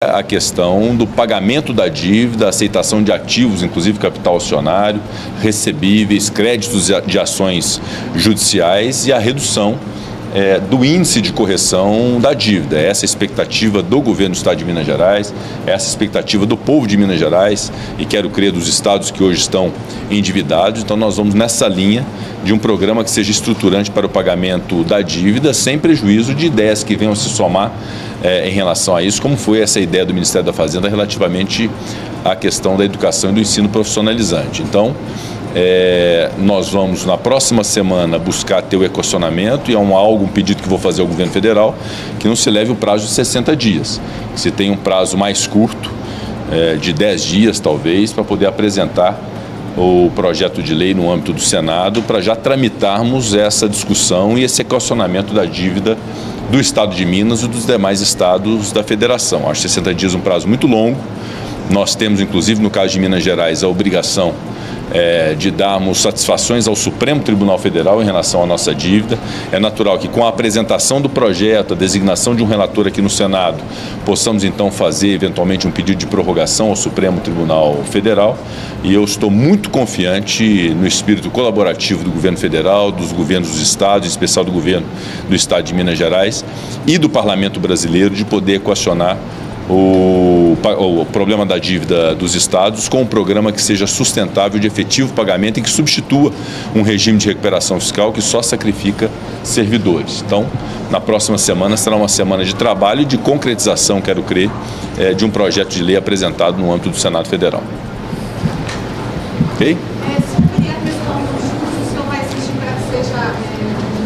a questão do pagamento da dívida, aceitação de ativos, inclusive capital acionário, recebíveis, créditos de ações judiciais e a redução do índice de correção da dívida. Essa é a expectativa do governo do Estado de Minas Gerais, essa é a expectativa do povo de Minas Gerais e quero crer dos estados que hoje estão endividados. Então nós vamos nessa linha de um programa que seja estruturante para o pagamento da dívida, sem prejuízo de ideias que venham se somar em relação a isso, como foi essa ideia do Ministério da Fazenda relativamente à questão da educação e do ensino profissionalizante. Então, nós vamos na próxima semana buscar ter o equacionamento e um pedido que vou fazer ao governo federal, que não se leve o prazo de 60 dias, que se tenha um prazo mais curto, de 10 dias talvez, para poder apresentar o projeto de lei no âmbito do Senado, para já tramitarmos essa discussão e esse equacionamento da dívida do Estado de Minas e dos demais estados da Federação. Acho 60 dias um prazo muito longo. Nós temos, inclusive, no caso de Minas Gerais, a obrigação de darmos satisfações ao Supremo Tribunal Federal em relação à nossa dívida. É natural que com a apresentação do projeto, a designação de um relator aqui no Senado, possamos então fazer eventualmente um pedido de prorrogação ao Supremo Tribunal Federal, e eu estou muito confiante no espírito colaborativo do governo federal, dos governos dos estados, em especial do governo do Estado de Minas Gerais e do Parlamento brasileiro, de poder equacionar o problema da dívida dos estados com um programa que seja sustentável, de efetivo pagamento e que substitua um regime de recuperação fiscal que só sacrifica servidores. Então, na próxima semana será uma semana de trabalho e de concretização, quero crer, de um projeto de lei apresentado no âmbito do Senado Federal. Ok? Sobre a questão dos juros, o senhor vai exigir para que seja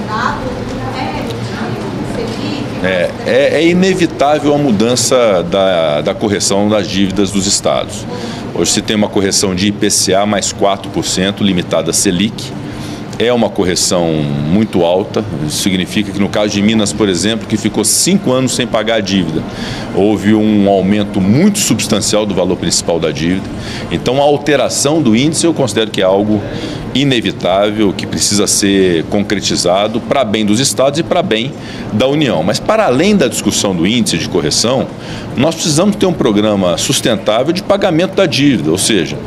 mudado É inevitável a mudança da correção das dívidas dos estados. Hoje se tem uma correção de IPCA mais 4%, limitada a Selic. É uma correção muito alta, isso significa que no caso de Minas, por exemplo, que ficou 5 anos sem pagar a dívida, houve um aumento muito substancial do valor principal da dívida. Então a alteração do índice eu considero que é algo inevitável, que precisa ser concretizado para bem dos estados e para bem da União. Mas para além da discussão do índice de correção, nós precisamos ter um programa sustentável de pagamento da dívida, ou seja,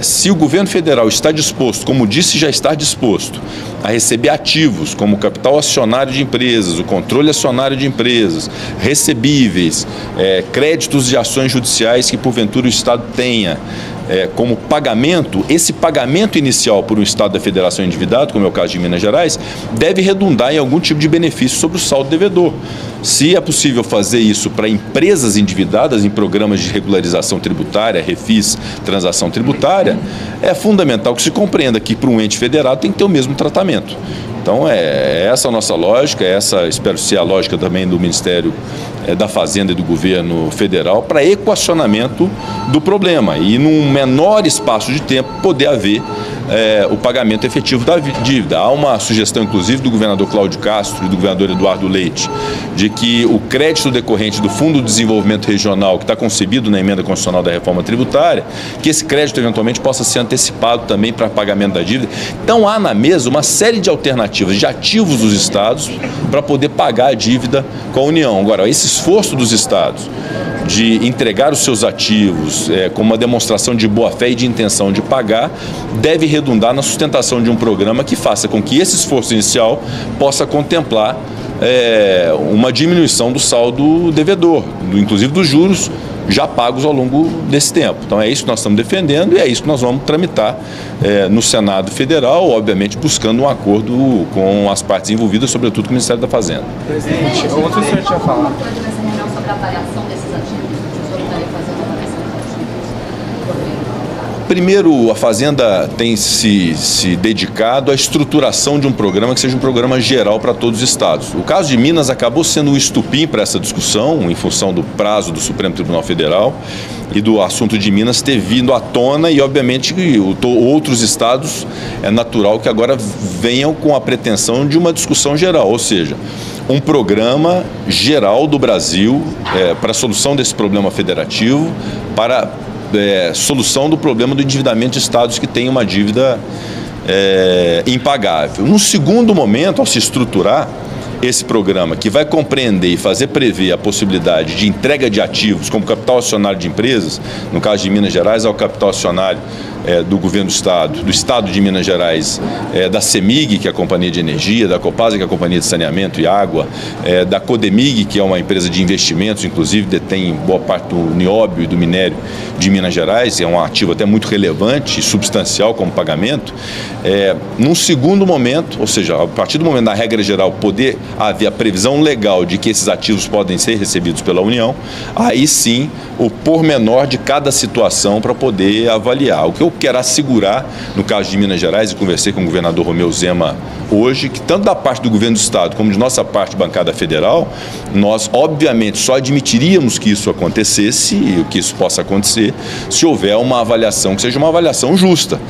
se o governo federal está disposto, como disse já está disposto, a receber ativos como o capital acionário de empresas, o controle acionário de empresas, recebíveis, créditos de ações judiciais que porventura o Estado tenha, como pagamento, esse pagamento inicial por um Estado da Federação endividado, como é o caso de Minas Gerais, deve redundar em algum tipo de benefício sobre o saldo devedor. Se é possível fazer isso para empresas endividadas em programas de regularização tributária, refis, transação tributária, é fundamental que se compreenda que para um ente federado tem que ter o mesmo tratamento. Então essa a nossa lógica, essa espero ser a lógica também do Ministério da Fazenda e do governo federal para equacionamento do problema e num menor espaço de tempo poder haver o pagamento efetivo da dívida. Há uma sugestão, inclusive, do governador Cláudio Castro e do governador Eduardo Leite, de que o crédito decorrente do Fundo de Desenvolvimento Regional, que está concebido na emenda constitucional da reforma tributária, que esse crédito eventualmente possa ser antecipado também para pagamento da dívida. Então há na mesa uma série de alternativas de ativos dos estados para poder pagar a dívida com a União. Agora, esse esforço dos estados de entregar os seus ativos como uma demonstração de boa-fé e de intenção de pagar, deve redundar na sustentação de um programa que faça com que esse esforço inicial possa contemplar uma diminuição do saldo devedor, inclusive dos juros já pagos ao longo desse tempo. Então é isso que nós estamos defendendo e é isso que nós vamos tramitar no Senado Federal, obviamente buscando um acordo com as partes envolvidas, sobretudo com o Ministério da Fazenda. Presidente, ontem o senhor tinha falado sobre a avaliação desses ativos que o senhor estaria fazendo na questão dos ativos. Primeiro, a Fazenda tem se dedicado à estruturação de um programa que seja um programa geral para todos os estados. O caso de Minas acabou sendo um estupim para essa discussão, em função do prazo do Supremo Tribunal Federal e do assunto de Minas ter vindo à tona e, obviamente, outros estados é natural que agora venham com a pretensão de uma discussão geral, ou seja, um programa geral do Brasil para a solução desse problema federativo, para solução do problema do endividamento de estados que têm uma dívida impagável. No segundo momento, ao se estruturar, esse programa, que vai compreender e fazer prever a possibilidade de entrega de ativos como capital acionário de empresas, no caso de Minas Gerais, é o capital acionário do governo do Estado de Minas Gerais, da CEMIG, que é a Companhia de Energia, da Copasa, que é a Companhia de Saneamento e Água, da Codemig, que é uma empresa de investimentos, inclusive detém boa parte do nióbio e do minério de Minas Gerais, é um ativo até muito relevante e substancial como pagamento. Num segundo momento, ou seja, a partir do momento da regra geral poder haver a previsão legal de que esses ativos podem ser recebidos pela União, aí sim o pormenor de cada situação para poder avaliar. O que eu quero assegurar, no caso de Minas Gerais, e conversei com o governador Romeu Zema hoje, que tanto da parte do governo do Estado como de nossa parte bancada federal, nós obviamente só admitiríamos que isso acontecesse, e que isso possa acontecer, se houver uma avaliação que seja uma avaliação justa,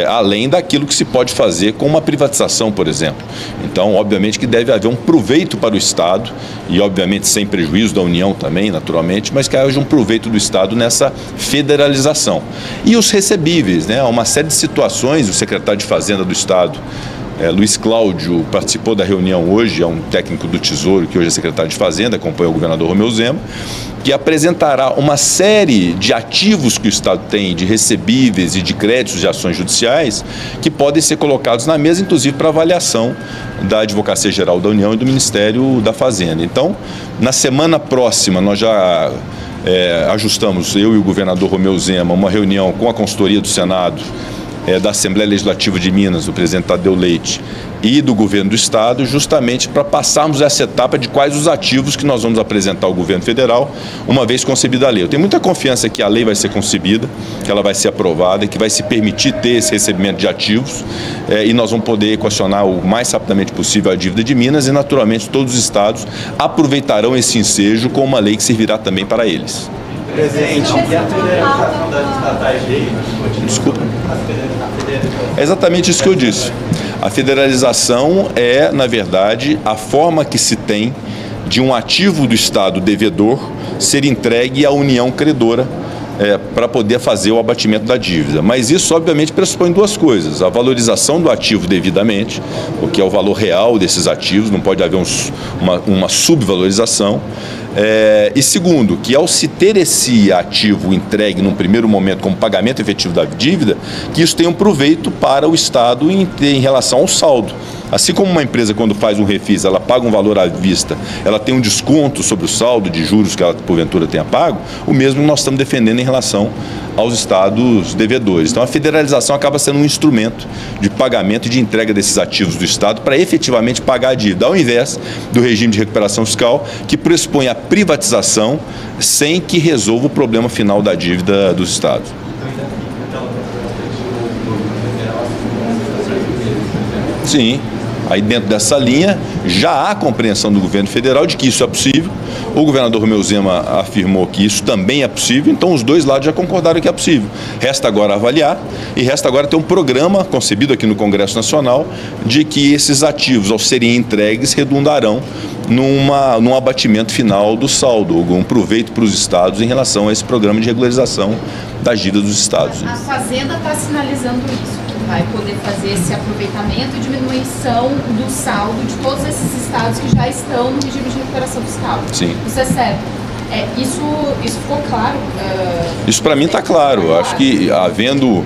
além daquilo que se pode fazer com uma privatização, por exemplo. Então, obviamente que deve haver um proveito para o Estado, e obviamente sem prejuízo da União também, naturalmente, mas que haja um proveito do Estado nessa federalização. E os recebíveis, né? Há uma série de situações, o secretário de Fazenda do Estado, Luiz Cláudio, participou da reunião hoje, é um técnico do Tesouro que hoje é secretário de Fazenda, acompanha o governador Romeu Zema, que apresentará uma série de ativos que o Estado tem, de recebíveis e de créditos de ações judiciais, que podem ser colocados na mesa, inclusive para avaliação da Advocacia Geral da União e do Ministério da Fazenda. Então, na semana próxima, nós já ajustamos, eu e o governador Romeu Zema, uma reunião com a consultoria do Senado, da Assembleia Legislativa de Minas, o presidente Tadeu Leite, e do governo do Estado, justamente para passarmos essa etapa de quais os ativos que nós vamos apresentar ao governo federal, uma vez concebida a lei. Eu tenho muita confiança que a lei vai ser concebida, que ela vai ser aprovada, que vai se permitir ter esse recebimento de ativos, e nós vamos poder equacionar o mais rapidamente possível a dívida de Minas, e naturalmente todos os estados aproveitarão esse ensejo com uma lei que servirá também para eles. Presidente, e a federalização das estatais dele? Desculpa. É exatamente isso que eu disse. A federalização é, na verdade, a forma que se tem de um ativo do Estado devedor ser entregue à União credora para poder fazer o abatimento da dívida. Mas isso, obviamente, pressupõe duas coisas. A valorização do ativo devidamente, o que é o valor real desses ativos, não pode haver uma subvalorização. E segundo, que ao se ter esse ativo entregue num primeiro momento como pagamento efetivo da dívida, que isso tenha um proveito para o Estado em relação ao saldo. Assim como uma empresa, quando faz um refis, ela paga um valor à vista, ela tem um desconto sobre o saldo de juros que ela, porventura, tenha pago, o mesmo nós estamos defendendo em relação aos estados devedores. Então, a federalização acaba sendo um instrumento de pagamento e de entrega desses ativos do Estado para efetivamente pagar a dívida, ao invés do regime de recuperação fiscal, que pressupõe a privatização sem que resolva o problema final da dívida dos estados. Sim. Aí dentro dessa linha já há compreensão do governo federal de que isso é possível. O governador Romeu Zema afirmou que isso também é possível, então os dois lados já concordaram que é possível. Resta agora avaliar e resta agora ter um programa concebido aqui no Congresso Nacional de que esses ativos, ao serem entregues, redundarão num abatimento final do saldo, algum proveito para os estados em relação a esse programa de regularização das dívidas dos estados. A Fazenda está sinalizando isso, que vai poder fazer esse aproveitamento e diminuição do saldo de todos esses estados que já estão no regime de recuperação fiscal. Sim. Isso é certo. Isso ficou claro? Isso para mim está claro. Eu acho que havendo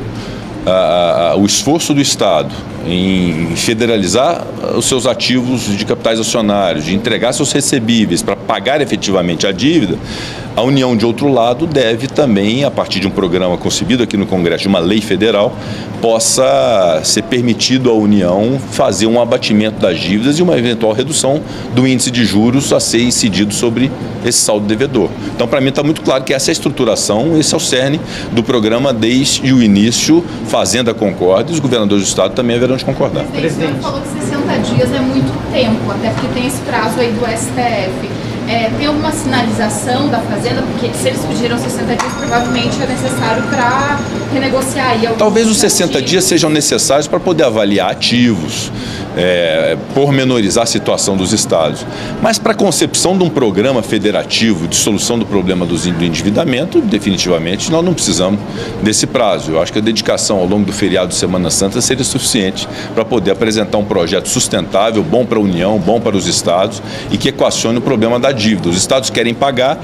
o esforço do Estado em federalizar os seus ativos de capitais acionários, de entregar seus recebíveis para pagar efetivamente a dívida, a União, de outro lado, deve também, a partir de um programa concebido aqui no Congresso, de uma lei federal, possa ser permitido à União fazer um abatimento das dívidas e uma eventual redução do índice de juros a ser incidido sobre esse saldo devedor. Então, para mim, está muito claro que essa é a estruturação, esse é o cerne do programa desde o início. Fazenda concorda e os governadores do Estado também haverão de concordar. O senhor falou que 60 dias é muito tempo, até porque tem esse prazo aí do STF. Tem alguma sinalização da Fazenda? Porque se eles pediram 60 dias, provavelmente é necessário para renegociar aí. Talvez os 60 dias sejam necessários para poder avaliar ativos, pormenorizar a situação dos estados. Mas para a concepção de um programa federativo de solução do problema do endividamento, definitivamente nós não precisamos desse prazo. Eu acho que a dedicação ao longo do feriado de Semana Santa seria suficiente para poder apresentar um projeto sustentável, bom para a União, bom para os estados e que equacione o problema da dívida. Os estados querem pagar,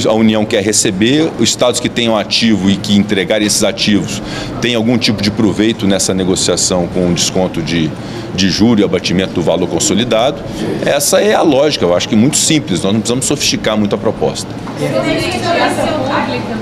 a União quer receber, os estados que tenham ativo e que entregarem esses ativos têm algum tipo de proveito nessa negociação com um desconto de juros e abatimento do valor consolidado. Essa é a lógica, eu acho que muito simples, nós não precisamos sofisticar muito a proposta.